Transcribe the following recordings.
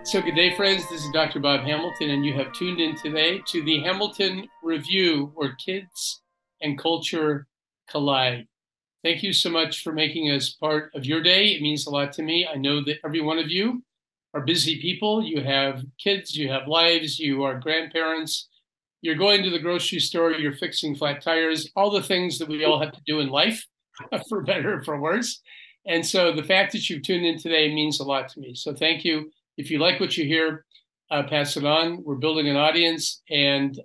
So good day, friends. This is Dr. Bob Hamilton, and you have tuned in today to the Hamilton Review, where kids and culture collide. Thank you so much for making us part of your day. It means a lot to me. I know that every one of you are busy people. You have kids, you have lives, you are grandparents, you're going to the grocery store, you're fixing flat tires, all the things that we all have to do in life, for better or for worse. And so the fact that you've tuned in today means a lot to me. So thank you. If you like what you hear, pass it on. We're building an audience, and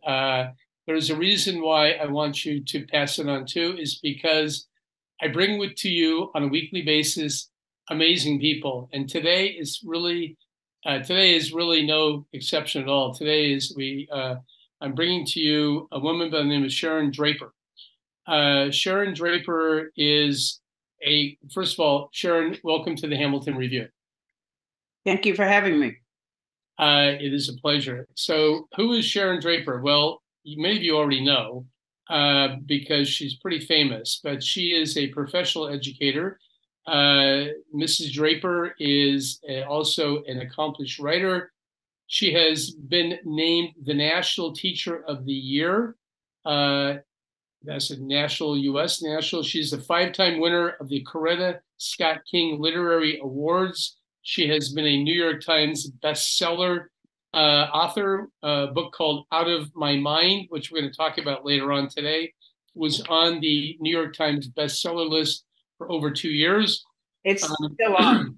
there's a reason why I want you to pass it on too, is because I bring to you on a weekly basis amazing people, and today is really no exception at all. Today is I'm bringing to you a woman by the name of Sharon Draper. Sharon Draper is first of all, Sharon, welcome to the Hamilton Review. Thank you for having me. It is a pleasure. So who is Sharon Draper? Well, many of you already know because she's pretty famous, but she is a professional educator. Mrs. Draper is also an accomplished writer. She has been named the National Teacher of the Year. That's a national, U.S. national. She's a 5-time winner of the Coretta Scott King Literary Awards. She has been a New York Times bestseller author. A book called Out of My Mind, which we're going to talk about later on today, was on the New York Times bestseller list for over 2 years. It's still on.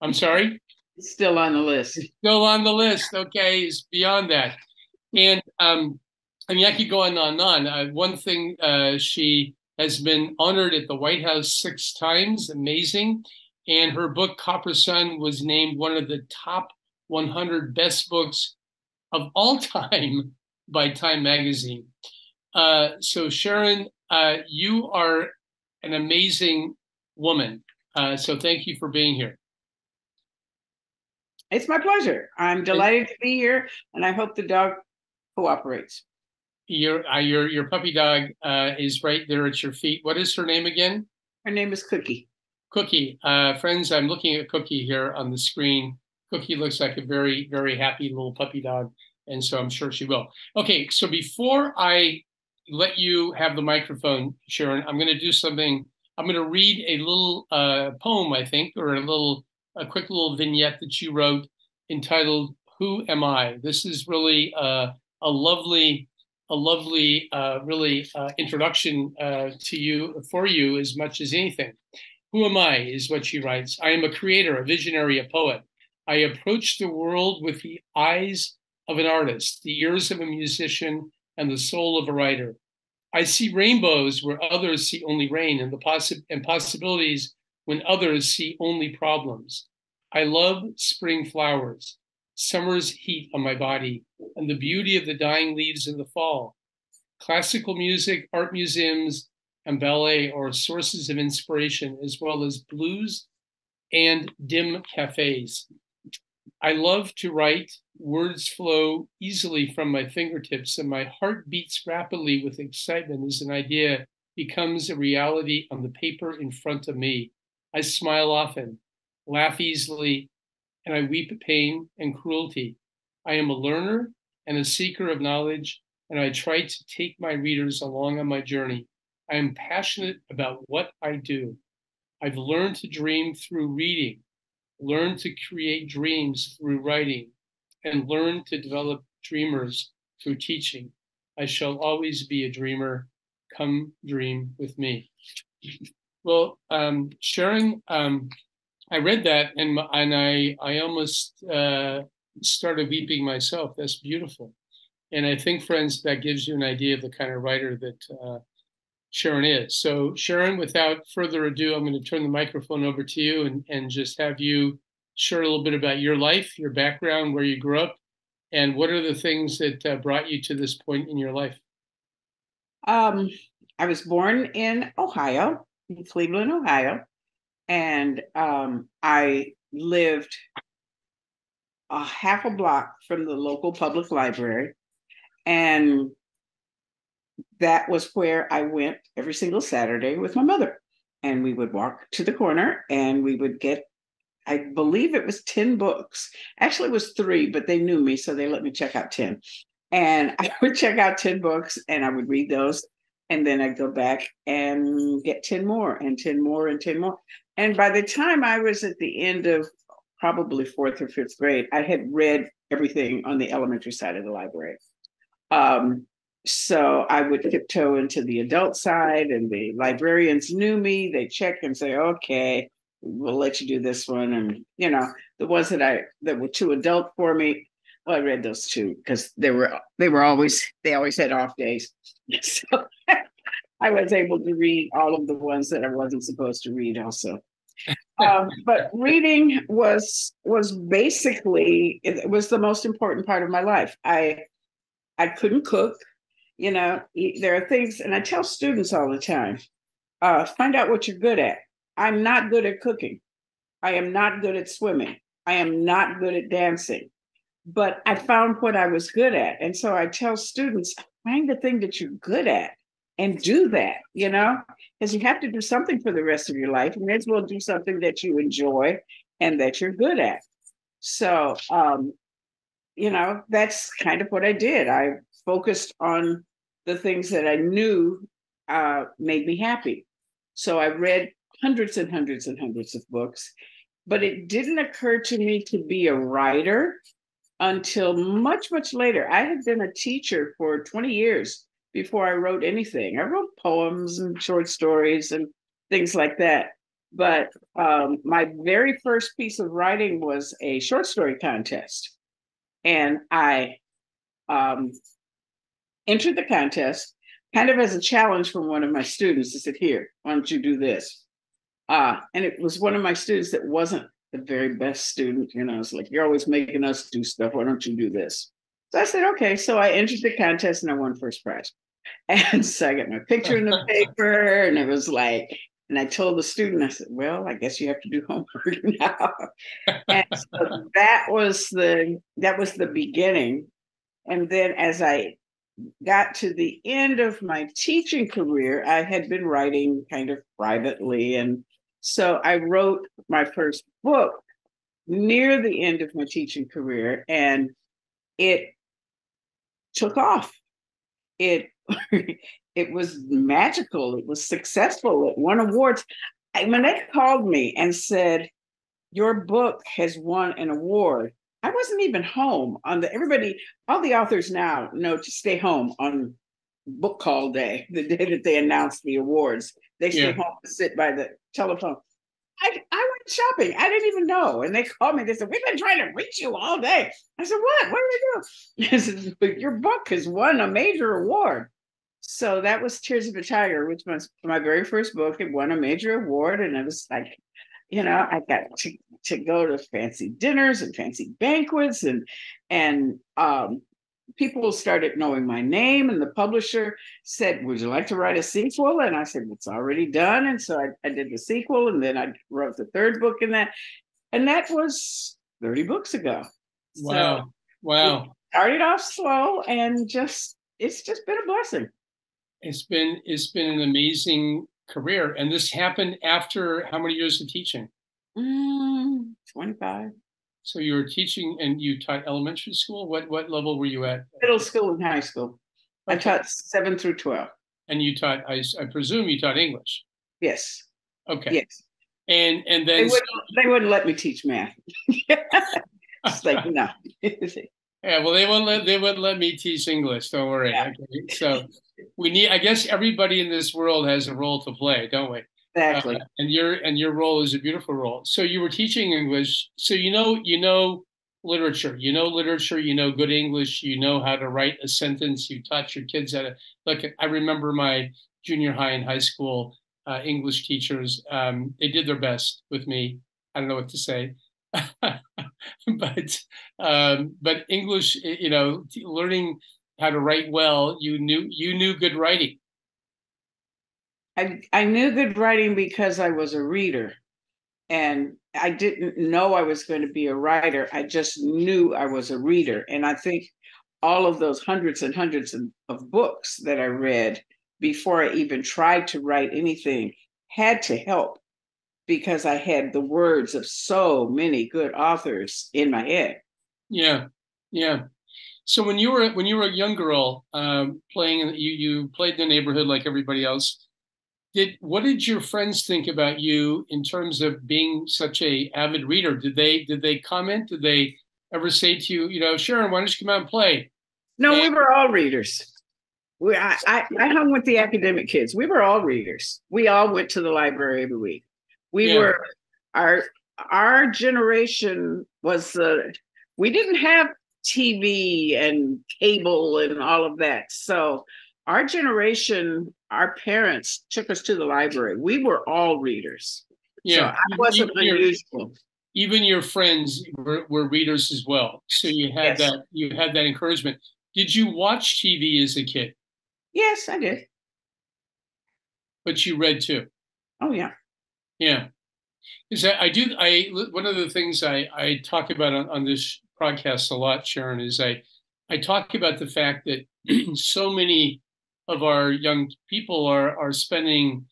I'm sorry? It's still on the list. It's still on the list. Okay, it's beyond that. And I mean, I could go on and on. One thing, she has been honored at the White House 6 times. Amazing. And her book, Copper Sun, was named one of the top 100 best books of all time by Time Magazine. So Sharon, you are an amazing woman. So thank you for being here. It's my pleasure. I'm delighted to be here, and I hope the dog cooperates. Your puppy dog is right there at your feet. What is her name again? Her name is Cookie. Cookie. Friends, I'm looking at Cookie here on the screen. Cookie looks like a very, very happy little puppy dog, and so I'm sure she will. Okay, so before I let you have the microphone, Sharon, I'm going to do something. I'm going to read a little poem, I think, or a quick little vignette that you wrote entitled "Who Am I?" This is really a lovely introduction to you, for you, as much as anything. Who am I, is what she writes. I am a creator, a visionary, a poet. I approach the world with the eyes of an artist, the ears of a musician, and the soul of a writer. I see rainbows where others see only rain, and possibilities when others see only problems. I love spring flowers, summer's heat on my body, and the beauty of the dying leaves in the fall. Classical music, art museums, and ballet are sources of inspiration, as well as blues and dim cafes. I love to write. Words flow easily from my fingertips, and my heart beats rapidly with excitement as an idea becomes a reality on the paper in front of me. I smile often, laugh easily, and I weep at pain and cruelty. I am a learner and a seeker of knowledge, and I try to take my readers along on my journey. I am passionate about what I do. I've learned to dream through reading, learned to create dreams through writing, and learned to develop dreamers through teaching. I shall always be a dreamer. Come dream with me. Well, Sharon, I read that and I almost started weeping myself. That's beautiful. And I think, friends, that gives you an idea of the kind of writer that Sharon is. So, Sharon, without further ado, I'm going to turn the microphone over to you and just have you share a little bit about your life, your background, where you grew up, and what are the things that brought you to this point in your life. I was born in Ohio, in Cleveland, Ohio, and I lived a half a block from the local public library. And that was where I went every single Saturday with my mother. And we would walk to the corner and we would get I believe it was 10 books. Actually, it was 3, but they knew me, so they let me check out 10. And I would check out 10 books and I would read those. And then I'd go back and get 10 more and 10 more and 10 more. And by the time I was at the end of probably 4th or 5th grade, I had read everything on the elementary side of the library. So I would tiptoe into the adult side, and the librarians knew me. They check and say, okay, we'll let you do this one. And, you know, the ones that were too adult for me, well, I read those too, because they always had off days. So I was able to read all of the ones that I wasn't supposed to read also. But reading was basically, it was the most important part of my life. I couldn't cook. You know, there are things, and I tell students all the time, find out what you're good at. I'm not good at cooking. I am not good at swimming. I am not good at dancing. But I found what I was good at. And so I tell students, find the thing that you're good at and do that, you know, because you have to do something for the rest of your life. You may as well do something that you enjoy and that you're good at. So, you know, that's kind of what I did. I focused on the things that I knew made me happy. So I read hundreds and hundreds and hundreds of books, but it didn't occur to me to be a writer until much, much later. I had been a teacher for 20 years before I wrote anything. I wrote poems and short stories and things like that. But my very first piece of writing was a short story contest. And I entered the contest kind of as a challenge from one of my students. I said, here, why don't you do this? And it was one of my students that wasn't the very best student. You know, it's like, you're always making us do stuff. Why don't you do this? So I said, okay. So I entered the contest and I won first prize. And so I got my picture in the paper, and it was like, and I told the student, I said, well, I guess you have to do homework now. And so that was the beginning. And then as I got to the end of my teaching career, I had been writing kind of privately. And so I wrote my first book near the end of my teaching career, and it took off. It was magical. It was successful. It won awards. When they called me and said, your book has won an award, I wasn't even home all the authors now know to stay home on book call day, the day that they announce the awards. They stay home to sit by the telephone. I went shopping. I didn't even know. And they called me. They said, we've been trying to reach you all day. I said, what? What did I do? I said, your book has won a major award. So that was Tears of a Tiger, which was my very first book. It won a major award. And it was like, you know, I got to go to fancy dinners and fancy banquets, and people started knowing my name, and the publisher said, would you like to write a sequel? And I said, it's already done. And so I did the sequel, and then I wrote the third book in that. And that was 30 books ago. Wow. So wow. Started off slow, and it's just been a blessing. It's been an amazing career. And this happened after how many years of teaching? 25. So you were teaching, and you taught elementary school. What level were you at? Middle school and high school. Okay. I taught 7 through 12. And you taught, I presume you taught English. Yes. Okay. Yes. And then they wouldn't let me teach math. It's like, no. Yeah, well, they wouldn't let me teach English. Don't worry. Yeah. Okay. So I guess everybody in this world has a role to play, don't we? Exactly. And your role is a beautiful role. So you were teaching English. So you know literature. You know literature. You know good English. You know how to write a sentence. You taught your kids how to look. I remember my junior high and high school English teachers. They did their best with me. I don't know what to say. but English, you know, learning how to write well, you knew good writing. I knew good writing because I was a reader, and I didn't know I was going to be a writer. I just knew I was a reader. And I think all of those hundreds and hundreds of books that I read before I even tried to write anything had to help because I had the words of so many good authors in my head. Yeah, yeah. So when you were a young girl, playing, you played in the neighborhood like everybody else. What did your friends think about you in terms of being such a avid reader? Did they comment? Did they ever say to you, Sharon, why don't you come out and play? No, And we were all readers. I hung with the academic kids. We were all readers. We all went to the library every week. We yeah, were our generation was we didn't have TV and cable and all of that. So our generation, our parents took us to the library. We were all readers. So yeah. I wasn't unusual. Even your friends were readers as well. So Yes. you had that encouragement. Did you watch TV as a kid? Yes, I did. But you read too. Oh yeah. Yeah. Is that one of the things I talk about on this podcast a lot, Sharon, is I talk about the fact that so many of our young people are spending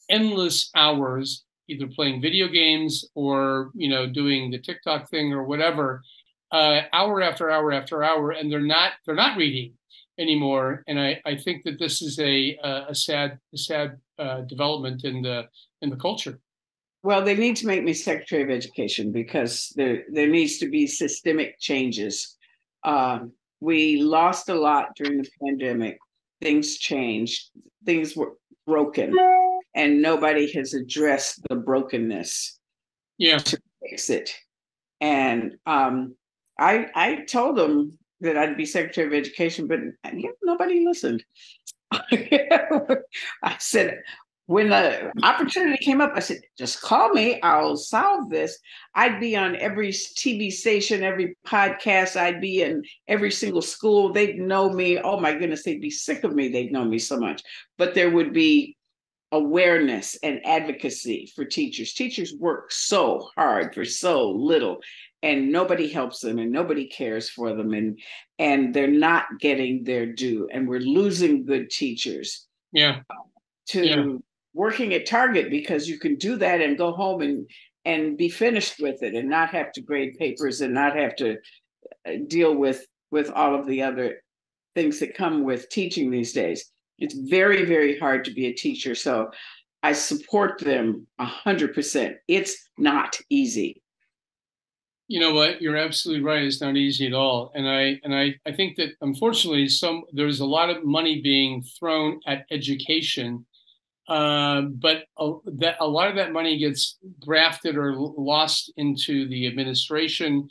endless hours either playing video games or doing the TikTok thing or whatever, hour after hour after hour, and they're not reading anymore. And I think that this is a sad development in the culture. Well, they need to make me Secretary of Education because there needs to be systemic changes. We lost a lot during the pandemic. Things changed. Things were broken, and nobody has addressed the brokenness Yeah. to fix it. And I told them that I'd be Secretary of Education, but nobody listened. I said, when the opportunity came up, I said, just call me. I'll solve this. I'd be on every TV station, every podcast. I'd be in every single school. They'd know me. Oh my goodness, they'd be sick of me. They'd know me so much. But there would be awareness and advocacy for teachers. Teachers work so hard for so little, and nobody helps them and nobody cares for them. And they're not getting their due. And we're losing good teachers. Yeah. To working at Target because you can do that and go home and be finished with it and not have to grade papers and not have to deal with all of the other things that come with teaching these days. It's very, very hard to be a teacher. So I support them 100%. It's not easy. You know what? You're absolutely right. It's not easy at all. And I think that unfortunately there's a lot of money being thrown at education. But a lot of that money gets grafted or lost into the administration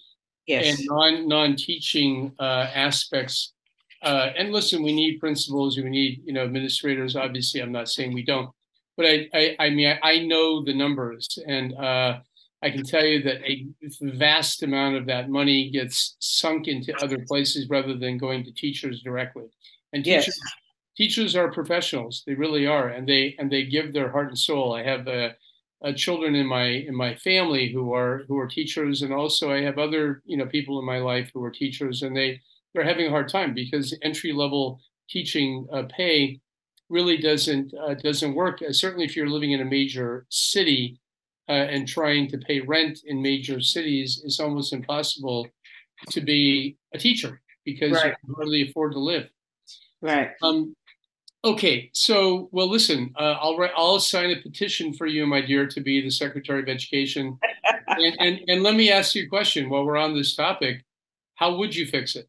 and non-teaching aspects. And listen, we need principals, we need administrators. Obviously, I'm not saying we don't, but I mean I know the numbers, and I can tell you that a vast amount of that money gets sunk into other places rather than going to teachers directly. And teachers are professionals; they really are, and they give their heart and soul. I have children in my family who are teachers, and also I have other people in my life who are teachers, and they're having a hard time because entry level teaching pay really doesn't work. Certainly, if you're living in a major city and trying to pay rent in major cities, it's almost impossible to be a teacher because you can hardly afford to live. Right. Okay, so well, listen. I'll sign a petition for you, my dear, to be the Secretary of Education. and let me ask you a question while we're on this topic. How would you fix it?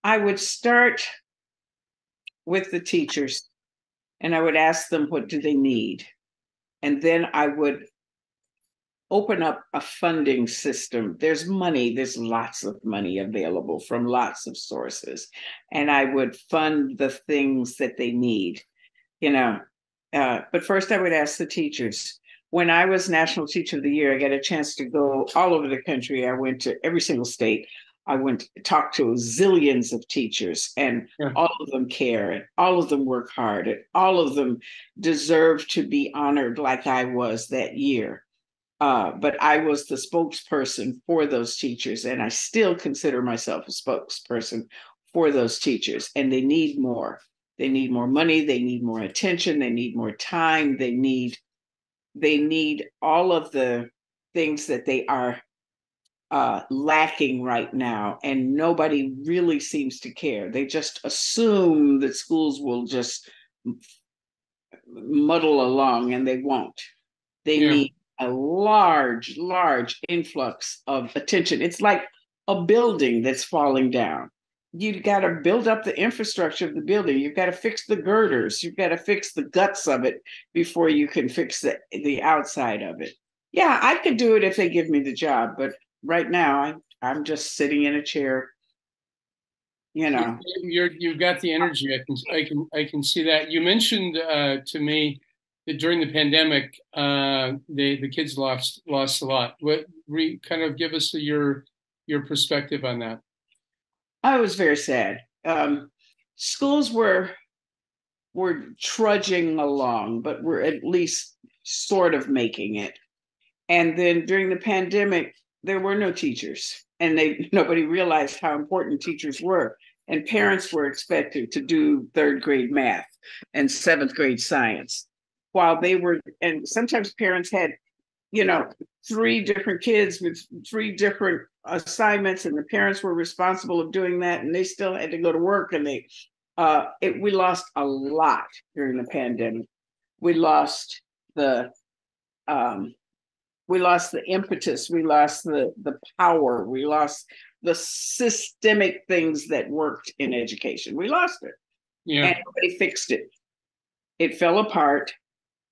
I would start with the teachers, and I would ask them what do they need, and then I would open up a funding system. There's money, there's lots of money available from lots of sources. And I would fund the things that they need, But first I would ask the teachers. When I was National Teacher of the Year, I got a chance to go all over the country. I went to every single state. I went to talk to zillions of teachers, and all of them care, and all of them work hard, and all of them deserve to be honored like I was that year. But I was the spokesperson for those teachers, and I still consider myself a spokesperson for those teachers, and they need more. They need more money. They need more attention. They need more time. They need all of the things that they are lacking right now, and nobody really seems to care. They just assume that schools will just muddle along, and they won't. They need a large influx of attention. It's like a building that's falling down. You've got to build up the infrastructure of the building. You've got to fix the girders. You've got to fix the guts of it before you can fix the outside of it. Yeah, I could do it if they give me the job, but right now I'm just sitting in a chair. You know, you've got the energy. I can see that. You mentioned to me that during the pandemic, the kids lost a lot. Kind of give us your perspective on that. I was very sad. Schools were trudging along, but were at least sort of making it. And then during the pandemic, there were no teachers, and nobody realized how important teachers were. And parents were expected to do third grade math and seventh grade science, and sometimes parents had, 3 different kids with 3 different assignments, and the parents were responsible of doing that, and they still had to go to work. And we lost a lot during the pandemic. We lost the impetus, we lost the power, we lost the systemic things that worked in education. We lost it. Yeah. And nobody fixed it. It fell apart.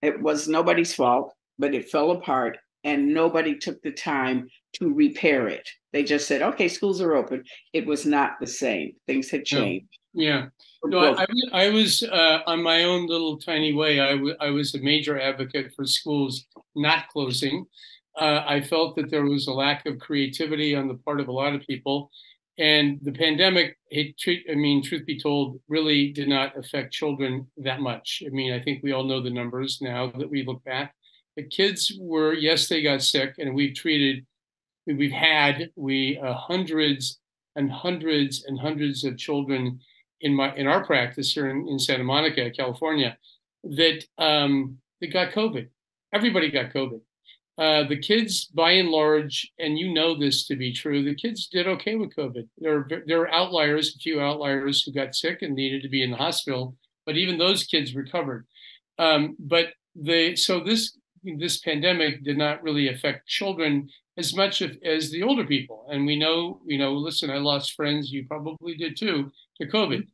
It was nobody's fault, but it fell apart, and nobody took the time to repair it. They just said, okay, schools are open. It was not the same. Things had changed. Yeah. No, I was on my own little tiny way. I was a major advocate for schools not closing. I felt that there was a lack of creativity on the part of a lot of people. And the pandemic, truth be told, really did not affect children that much. I think we all know the numbers now that we look back. The kids were, yes, they got sick, and we've had hundreds and hundreds and hundreds of children in our practice here in Santa Monica, California, that got COVID. Everybody got COVID. The kids, by and large, and you know this to be true, the kids did okay with COVID. There are outliers, a few outliers who got sick and needed to be in the hospital, but even those kids recovered. But this pandemic did not really affect children as much as the older people. And we know, listen, I lost friends, you probably did too, to COVID,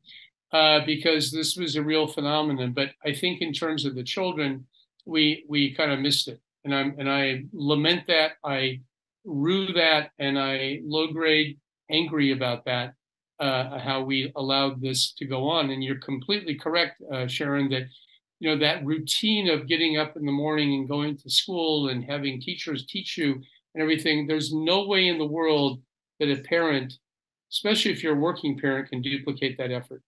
because this was a real phenomenon. But I think in terms of the children, we kind of missed it. And I lament that, I rue that, and I low-grade angry about that, how we allowed this to go on. And you're completely correct, Sharon, that that routine of getting up in the morning and going to school and having teachers teach you and everything, there's no way in the world that a parent, especially if you're a working parent, can duplicate that effort.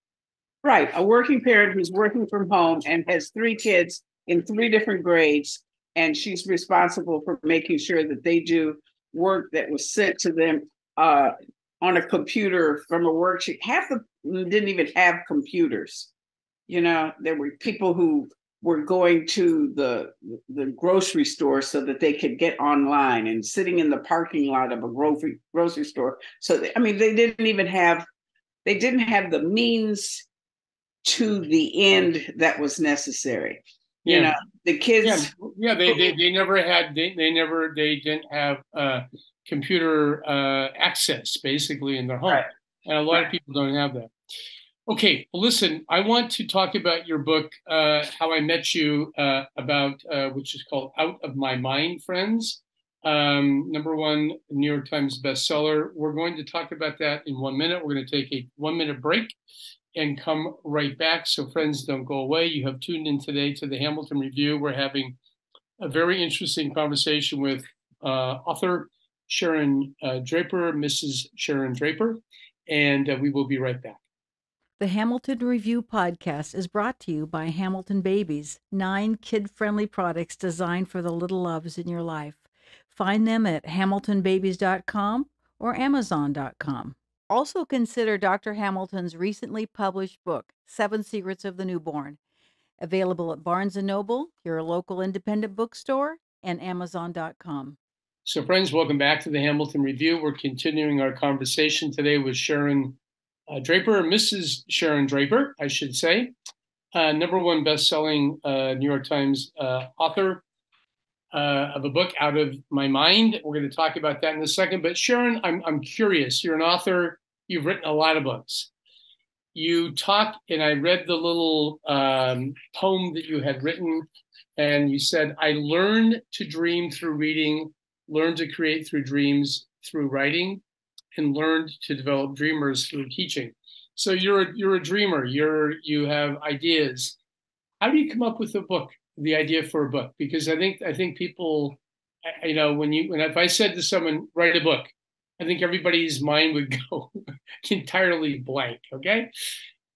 Right. A working parent who's working from home and has 3 kids in 3 different grades, and she's responsible for making sure that they do work that was sent to them on a computer from a worksheet. Half of them didn't even have computers. There were people who were going to the grocery store so that they could get online, and sitting in the parking lot of a grocery store. So they didn't have the means to the end that was necessary. The kids. Yeah. They didn't have computer access basically in their home, right. And a lot of people don't have that. Okay, well, listen, I want to talk about your book, How I Met You, which is called Out of My Mind, Friends. #1 New York Times bestseller. We're going to talk about that in 1 minute. We're going to take a 1-minute break and come right back. So friends, don't go away. You have tuned in today to the Hamilton Review. We're having a very interesting conversation with author Sharon Draper, Mrs. Sharon Draper, and we will be right back. The Hamilton Review podcast is brought to you by Hamilton Babies, 9 kid-friendly products designed for the little loves in your life. Find them at hamiltonbabies.com or amazon.com. Also consider Dr. Hamilton's recently published book, 7 Secrets of the Newborn. Available at Barnes & Noble, your local independent bookstore, and Amazon.com. So friends, welcome back to the Hamilton Review. We're continuing our conversation today with Sharon Draper, Mrs. Sharon Draper, I should say. #1 best-selling New York Times author of a book, Out of My Mind. We're going to talk about that in a second. But Sharon, I'm curious. You're an author. You've written a lot of books. You talk, and I read the little poem that you had written, and you said, I learned to dream through reading, learned to create through dreams, through writing, and learned to develop dreamers through teaching. So you're a dreamer. You have ideas. How do you come up with a book, the idea for a book? Because I think people, if I said to someone, write a book, I think everybody's mind would go entirely blank. Okay,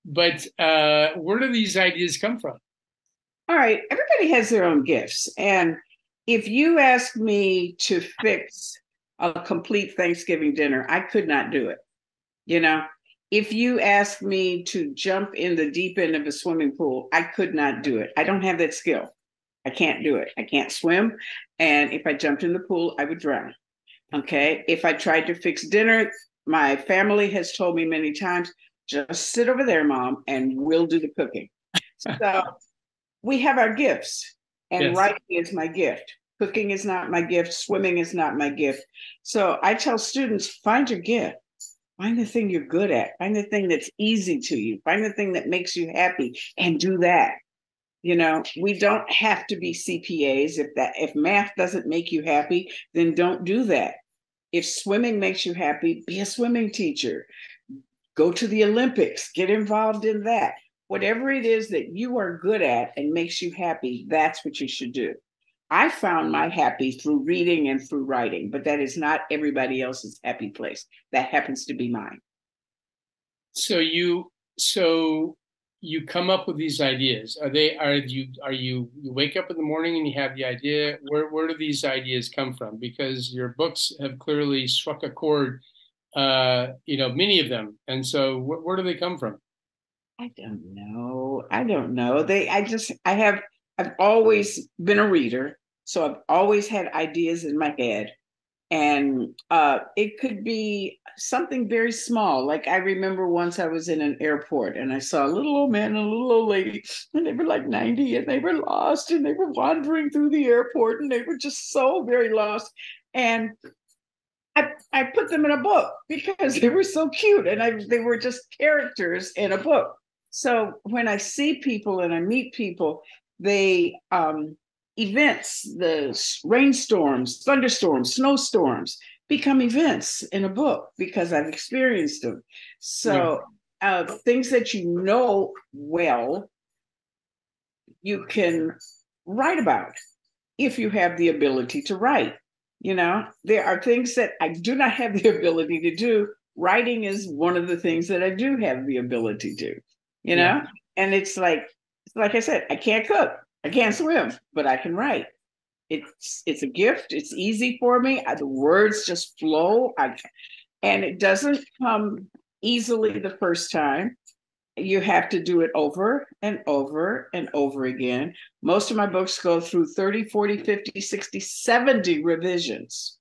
but where do these ideas come from? All right, everybody has their own gifts, and if you ask me to fix a complete Thanksgiving dinner, I could not do it. If you ask me to jump in the deep end of a swimming pool, I could not do it. I don't have that skill. I can't do it. I can't swim. And if I jumped in the pool, I would drown. Okay. If I tried to fix dinner, my family has told me many times, just sit over there, Mom, and we'll do the cooking. So we have our gifts, and yes. Writing is my gift. Cooking is not my gift. Swimming is not my gift. So I tell students, find your gift. Find the thing you're good at. Find the thing that's easy to you. Find the thing that makes you happy and do that. We don't have to be CPAs. If math doesn't make you happy, then don't do that. If swimming makes you happy, be a swimming teacher. Go to the Olympics. Get involved in that. Whatever it is that you are good at and makes you happy, that's what you should do. I found my happy through reading and through writing, but that is not everybody else's happy place. That happens to be mine. So you come up with these ideas. You wake up in the morning and you have the idea? Where do these ideas come from? Because your books have clearly struck a chord, many of them. And so where do they come from? I don't know. I've always been a reader. So I've always had ideas in my head. And it could be something very small. Like I remember once I was in an airport and I saw a little old man and a little old lady, and they were like 90 and they were lost and they were wandering through the airport and they were just so very lost. And I put them in a book because they were so cute and they were just characters in a book. So when I see people and I meet people, events, the rainstorms, thunderstorms, snowstorms become events in a book because I've experienced them. So things that well, you can write about if you have the ability to write. There are things that I do not have the ability to do. Writing is one of the things that I do have the ability to, and it's like I said, I can't cook. I can't swim, but I can write. It's a gift. It's easy for me. The words just flow. And it doesn't come easily the first time. You have to do it over and over and over again. Most of my books go through 30, 40, 50, 60, 70 revisions.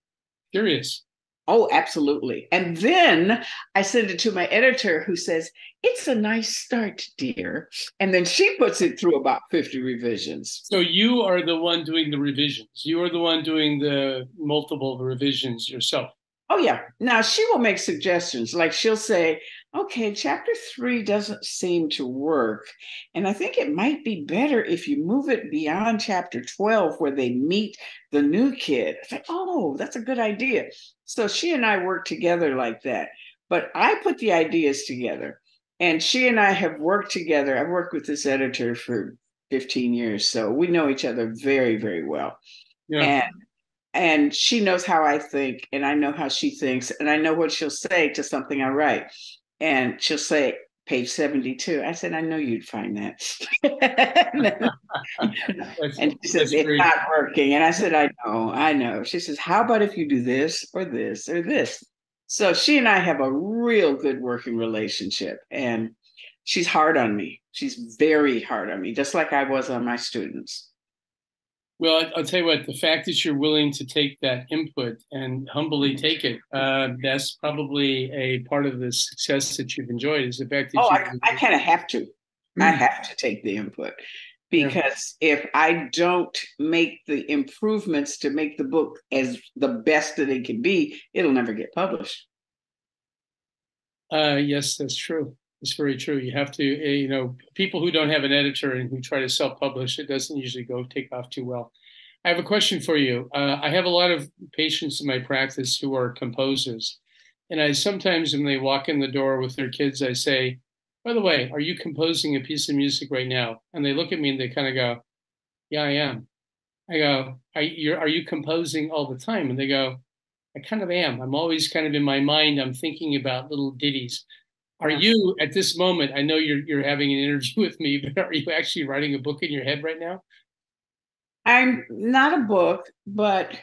Curious. Oh, absolutely. And then I send it to my editor who says, it's a nice start, dear. And then she puts it through about 50 revisions. So you are the one doing the revisions. You are the one doing the multiple revisions yourself. Oh, yeah. Now, she will make suggestions. Like she'll say, okay, chapter 3 doesn't seem to work. And I think it might be better if you move it beyond chapter 12 where they meet the new kid. It's like, oh, that's a good idea. So she and I work together like that. But I put the ideas together. And she and I have worked together. I've worked with this editor for 15 years. So we know each other very, very well. Yeah. And she knows how I think, and I know how she thinks, and I know what she'll say to something I write. And she'll say, page 72. I said, I know you'd find that. And she says, it's not working. And I said, I know. She says, how about if you do this or this or this? So she and I have a real good working relationship. And she's hard on me. She's very hard on me, just like I was on my students. Well, I'll tell you what, the fact that you're willing to take that input and humbly take it, that's probably a part of the success that you've enjoyed, is the fact that I kind of have to. I have to take the input, because if I don't make the improvements to make the book as the best that it can be, it'll never get published. Yes, that's true. It's very true. You have to, people who don't have an editor and who try to self-publish, it doesn't usually take off too well. I have a question for you. I have a lot of patients in my practice who are composers. And I sometimes, when they walk in the door with their kids, I say, by the way, are you composing a piece of music right now? And they look at me and they kind of go, yeah, I am. I go, are you composing all the time? And they go, I kind of am. I'm always kind of in my mind, I'm thinking about little ditties. Are you, at this moment, I know you're having an interview with me, but are you actually writing a book in your head right now? I'm not a book, but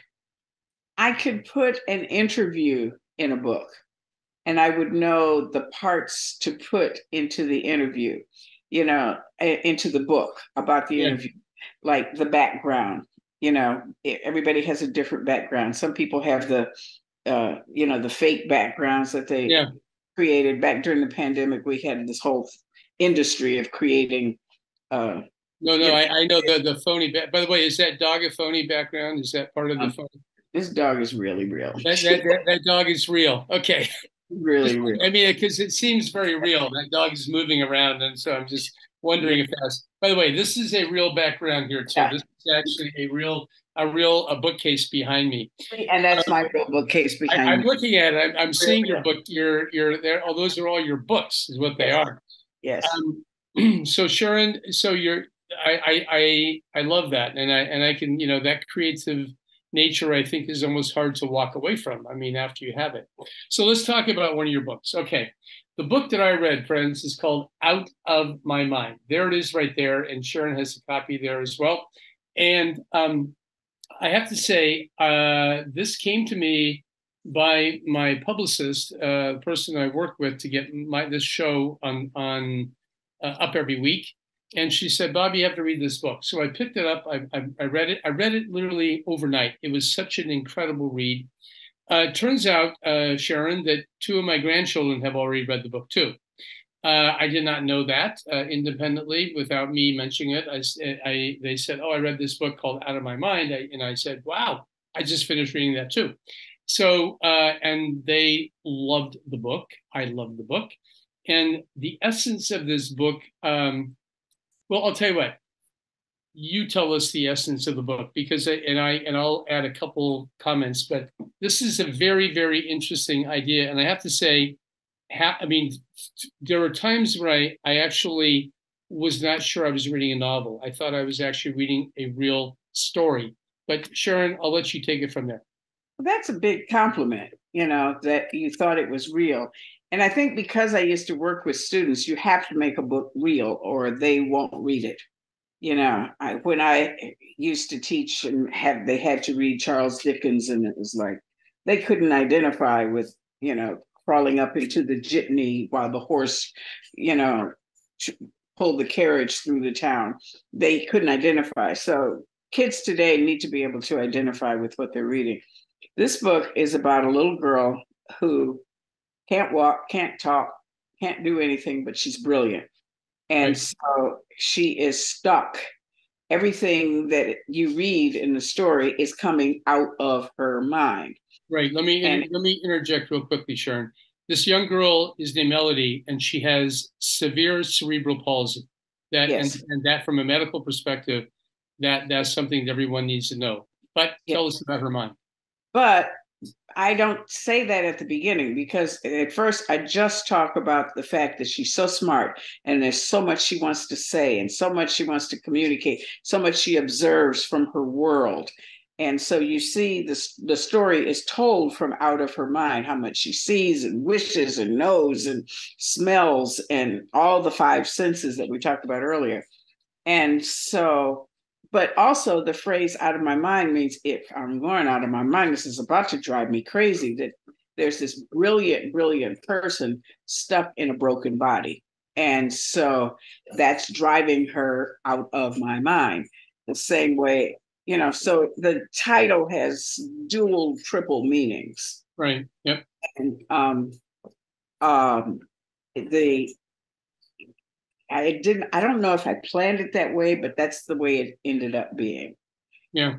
I could put an interview in a book, and I would know the parts to put into the interview, into the book about the interview, like the background. Everybody has a different background. Some people have the fake backgrounds that they created back during the pandemic. We had this whole industry of creating. I know the phony. By the way, is that dog a phony background? Is that part of the phony? This dog is really real. That dog is real. Okay. Really real. I mean, because it seems very real. That dog is moving around, and so I'm just wondering if that's. By the way, this is a real background here too. Yeah. This is actually a real bookcase behind me. And that's my real bookcase behind me. I'm looking at it. I'm seeing your book. You're there. Oh, those are all your books, is what they are. Yes. So Sharon, I love that, and I can, that creative nature, I think, is almost hard to walk away from. I mean, after you have it. So let's talk about one of your books. Okay. The book that I read, friends, is called Out of My Mind. There it is right there. And Sharon has a copy there as well. And I have to say, this came to me by my publicist, the person I work with to get this show on up every week. And she said, Bob, you have to read this book. So I picked it up. I read it. I read it literally overnight. It was such an incredible read. It turns out, Sharon, that 2 of my grandchildren have already read the book too. I did not know that independently without me mentioning it. They said, oh, I read this book called Out of My Mind. And I said, wow, I just finished reading that too. So, and they loved the book. I loved the book. And the essence of this book, well, I'll tell you what. You tell us the essence of the book, because I'll add a couple comments, but this is a very, very interesting idea. And I have to say, there were times where I actually was not sure I was reading a novel. I thought I was actually reading a real story. But Sharon, I'll let you take it from there. Well, that's a big compliment, that you thought it was real. And I think because I used to work with students, you have to make a book real or they won't read it. When I used to teach and they had to read Charles Dickens, and it was like they couldn't identify with, crawling up into the jitney while the horse, pulled the carriage through the town. They couldn't identify. So kids today need to be able to identify with what they're reading. This book is about a little girl who can't walk, can't talk, can't do anything, but she's brilliant. And so she is stuck. Everything that you read in the story is coming out of her mind. Right. Let me interject real quickly, Sharon. This young girl is named Melody, and she has severe cerebral palsy. And that, from a medical perspective, that's something that everyone needs to know. But tell us about her mind. But I don't say that at the beginning, because at first I just talk about the fact that she's so smart and there's so much she wants to say and so much she wants to communicate, so much she observes from her world. And so you see the story is told from out of her mind, how much she sees and wishes and knows and smells and all the 5 senses that we talked about earlier. And so, but also the phrase out of my mind means if I'm going out of my mind, this is about to drive me crazy, that there's this brilliant, brilliant person stuck in a broken body. And so that's driving her out of my mind. The same way, so the title has dual, triple meanings. Right. Yep. And the I don't know if I planned it that way, but that's the way it ended up being. Yeah.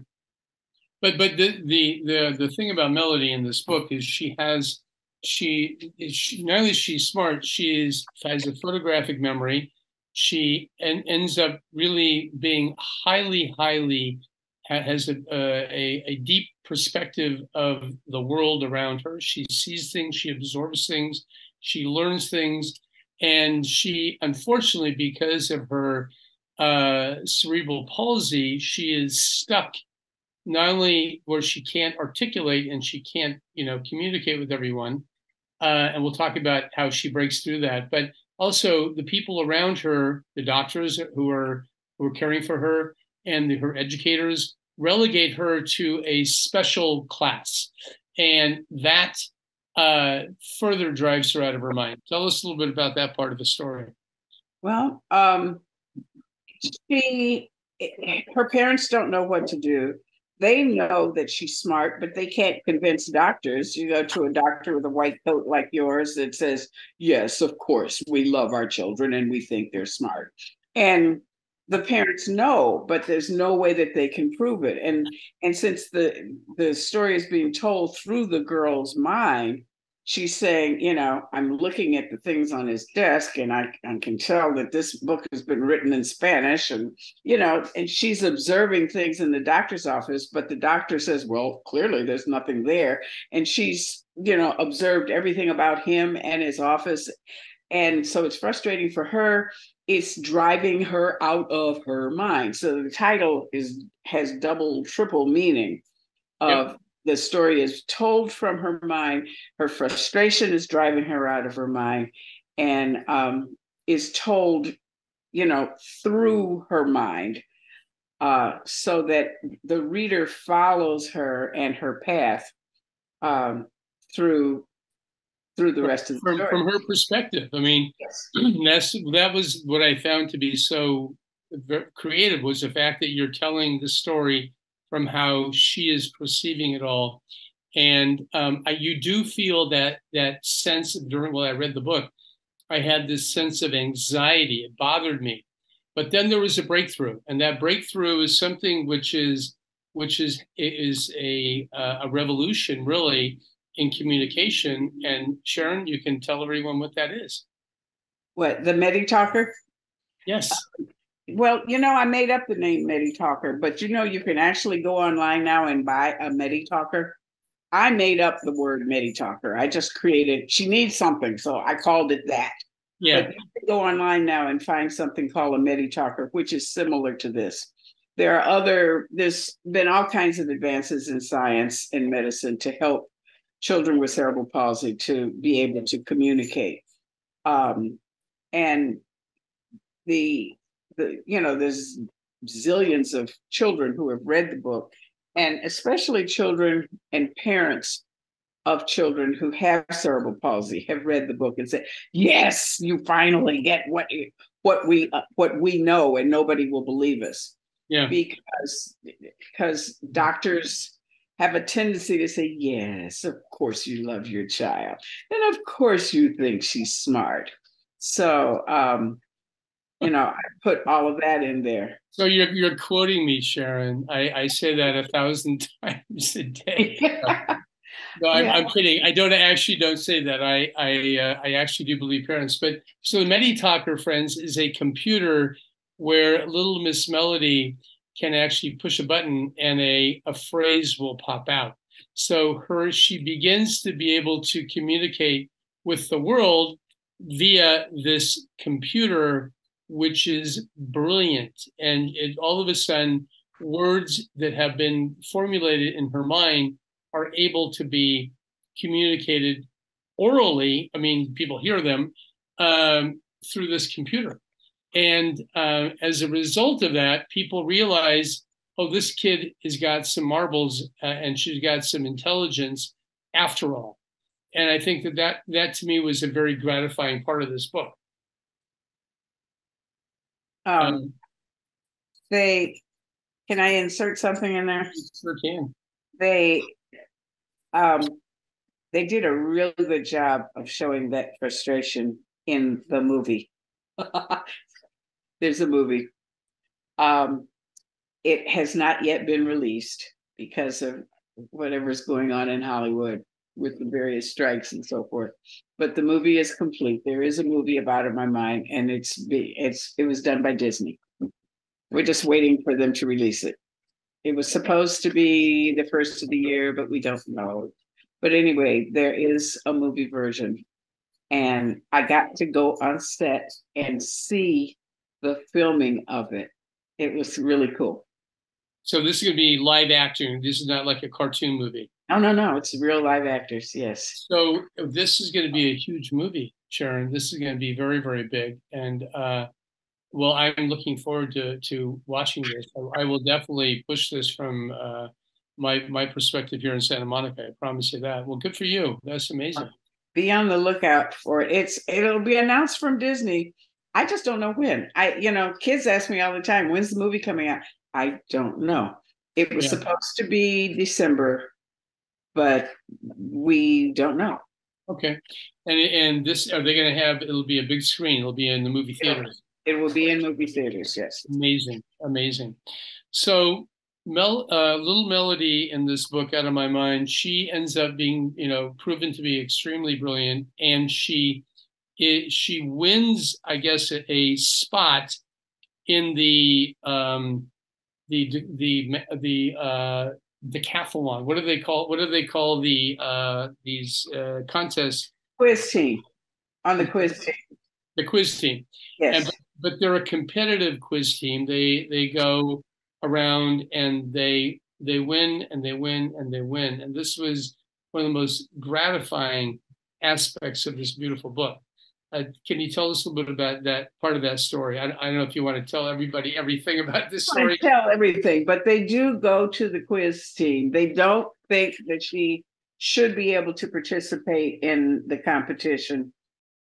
But the thing about Melody in this book is she not only is she smart, she has a photographic memory. She ends up really being has a deep perspective of the world around her. She sees things, she absorbs things, she learns things, and she, unfortunately, because of her cerebral palsy, she is stuck not only where she can't articulate and she can't, communicate with everyone, and we'll talk about how she breaks through that, but also the people around her, the doctors who are caring for her, and her educators relegate her to a special class, and that further drives her out of her mind. Tell us a little bit about that part of the story. Well, her parents don't know what to do. They know that she's smart, but they can't convince doctors. You go to a doctor with a white coat like yours that says, yes, of course, we love our children and we think they're smart. And the parents know, but there's no way that they can prove it. And since the story is being told through the girl's mind, she's saying, I'm looking at the things on his desk and I can tell that this book has been written in Spanish, and, and she's observing things in the doctor's office, but the doctor says, well, clearly there's nothing there. And she's, observed everything about him and his office. And so it's frustrating for her. It's driving her out of her mind. So the title has double, triple meaning of, yep. The story is told from her mind. Her frustration is driving her out of her mind, and is told, through her mind, so that the reader follows her and her path through the rest of the story. From her perspective. I mean, yes. that was what I found to be so creative, was the fact that you're telling the story from how she is perceiving it all. And you do feel that sense of, while I read the book, I had this sense of anxiety. It bothered me. But then there was a breakthrough. And that breakthrough is something which is a revolution, really, in communication. And Sharon, you can tell everyone what that is. What, the MediTalker? Yes. Well, I made up the name MediTalker, but you can actually go online now and buy a MediTalker. I made up the word MediTalker. I just created, she needs something, so I called it that. Yeah. But you can go online now and find something called a MediTalker, which is similar to this. There's been all kinds of advances in science and medicine to help children with cerebral palsy to be able to communicate. And there's zillions of children who have read the book, and especially children and parents of children who have cerebral palsy have read the book and said, yes, you finally get what we know, and nobody will believe us. Yeah. Because doctors have a tendency to say, yes, of course you love your child. And of course you think she's smart. So, I put all of that in there. So you're quoting me, Sharon. I say that 1,000 times a day. No, I'm kidding. I don't say that. I actually do believe parents. But so the MediTalker, friends, is a computer where little Miss Melody can actually push a button and a phrase will pop out. So she begins to be able to communicate with the world via this computer, which is brilliant. And all of a sudden, words that have been formulated in her mind are able to be communicated orally. I mean, people hear them through this computer. And as a result of that, people realize, oh, this kid has got some marbles and she's got some intelligence after all. And I think that to me was a very gratifying part of this book. Um, They can I insert something in there? Sure can. They they did a really good job of showing that frustration in the movie. There's a movie. It has not yet been released because of whatever's going on in Hollywood with the various strikes and so forth. But the movie is complete. There is a movie about it in my mind, and it was done by Disney. We're just waiting for them to release it. It was supposed to be the first of the year, but we don't know. But anyway, there is a movie version, and I got to go on set and see the filming of it. It was really cool. So this is going to be live action. This is not like a cartoon movie. Oh, no, it's real live actors. Yes. So this is going to be a huge movie, Sharon. This is going to be very, very big. And well, I'm looking forward to watching this. I will definitely push this from my perspective here in Santa Monica. I promise you that. Well, good for you. That's amazing. Be on the lookout for it. It'll be announced from Disney. I just don't know when. Kids ask me all the time, when's the movie coming out? I don't know. It was supposed to be December, but we don't know. Okay. And this, are they going to have, it'll be a big screen. It'll be in the movie theaters. It will be in movie theaters, yes. Amazing, amazing. So little Melody in this book, Out of My Mind, she ends up being, proven to be extremely brilliant. And she wins, I guess, a spot in the decathlon. What do they call these contests? Quiz team. On the quiz team. The quiz team. Yes. But they're a competitive quiz team. They go around and they win and they win and they win. And this was one of the most gratifying aspects of this beautiful book. Can you tell us a little bit about that part of that story? I don't know if you want to tell everybody everything about this story. I tell everything, but they do go to the quiz team. They don't think that she should be able to participate in the competition.